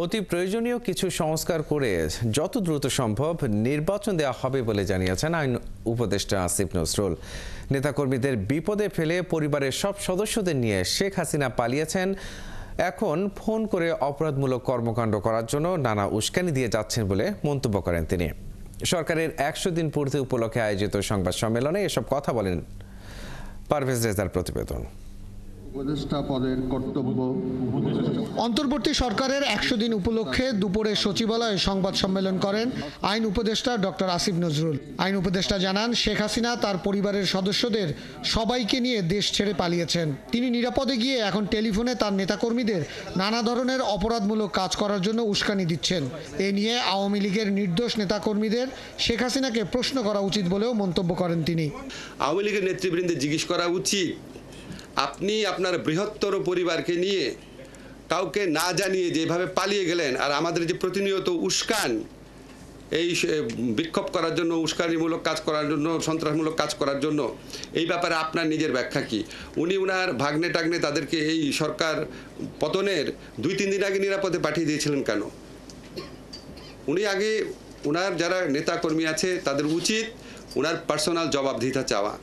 অতি প্রয়োজনীয় কিছু সংস্কার করে যত দ্রুত সম্ভব নির্বাচন দেওয়া হবে বলে জানিয়েছেন আইন উপদেষ্টা আসিফ নজরুল। নেতাকর্মীদের বিপদে ফেলে পরিবারের সব সদস্যদের নিয়ে শেখ হাসিনা পালিয়েছেন। এখন ফোন করে অপরাধমূলক কর্মকাণ্ড করার জন্য নানা উস্কানি দিয়ে যাচ্ছেন বলে মন্তব্য করেন তিনি। সরকারের 100 দিন পূর্তি উপলক্ষে আয়োজিত সংবাদ সম্মেলনে এসব কথা বলেন। পারভেজ রেজার প্রতিবেদন। অন্তর্বর্তী সরকারের 100 দিন উপলক্ষে দুপুরে সচিবালয়ে সংবাদ সম্মেলন করেন আইন উপদেষ্টা ডক্টর আসিফ নজরুল। আইন উপদেষ্টা জানান, শেখ হাসিনা তার পরিবারের সদস্যদের সবাইকে নিয়ে দেশ ছেড়ে পালিয়েছেন। তিনি নিরাপদে গিয়ে এখন টেলিফোনে তার নেতাকর্মীদের নানা ধরনের অপরাধমূলক কাজ করার জন্য উস্কানি দিচ্ছেন। এ নিয়ে আওয়ামী লীগের নির্দোষ নেতাকর্মীদের শেখ হাসিনাকে প্রশ্ন করা উচিত বলেও মন্তব্য করেন তিনি। আওয়ামী লীগের নেতৃবৃন্দে জিজ্ঞেস করা উচিত, আপনি আপনার বৃহত্তর পরিবারকে নিয়ে কাউকে না জানিয়ে যেভাবে পালিয়ে গেলেন, আর আমাদের যে প্রতিনিয়ত উস্কান, এই বিক্ষোভ করার জন্য, উস্কানিমূলক কাজ করার জন্য, সন্ত্রাসমূলক কাজ করার জন্য, এই ব্যাপারে আপনার নিজের ব্যাখ্যা কি? উনি উনার ভাগ্নে টাগ্নে তাদেরকে এই সরকার পতনের 2-3 দিন আগে নিরাপদে পাঠিয়ে দিয়েছিলেন কেন? উনি আগে উনার যারা নেতাকর্মী আছে তাদের উচিত উনার পার্সোনাল জবাবদিহিতা চাওয়া।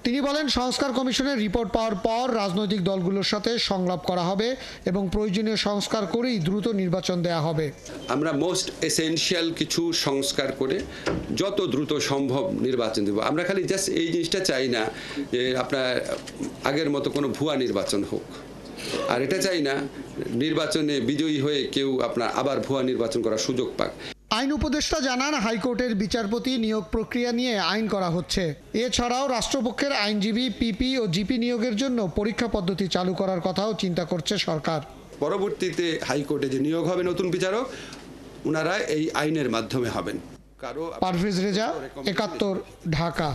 তিনি বলেন, সংস্কার কমিশনের রিপোর্ট পাওয়ার পর রাজনৈতিক দলগুলোর সাথে সংলাপ করা হবে এবং প্রয়োজনীয় সংস্কার করেই দ্রুত নির্বাচন দেয়া হবে। আমরা মোস্ট এসেনশিয়াল কিছু সংস্কার করে যত দ্রুত সম্ভব নির্বাচন দেব। আমরা খালি জাস্ট এই জিনিসটা চাই না যে আপনার আগের মতো কোনো ভুয়া নির্বাচন হোক, আর এটা চাই না নির্বাচনে বিজয়ী হয়ে কেউ আপনার আবার ভুয়া নির্বাচন করার সুযোগ পাক। আইন উপদেষ্টা জানান, হাইকোর্টের বিচারপতি নিয়োগ প্রক্রিয়া নিয়ে আইন করা হচ্ছে। এছাড়াও রাষ্ট্রপক্ষের আইনজীবী, পিপি ও জিপি নিয়োগের জন্য পরীক্ষা পদ্ধতি চালু করার কথাও চিন্তা করছে সরকার। পরবর্তীতে হাইকোর্টে যে নিয়োগ হবে নতুন বিচারক, ওনারা এই আইনের মাধ্যমে হবেন। পারভেজ রেজা, 71, ঢাকা।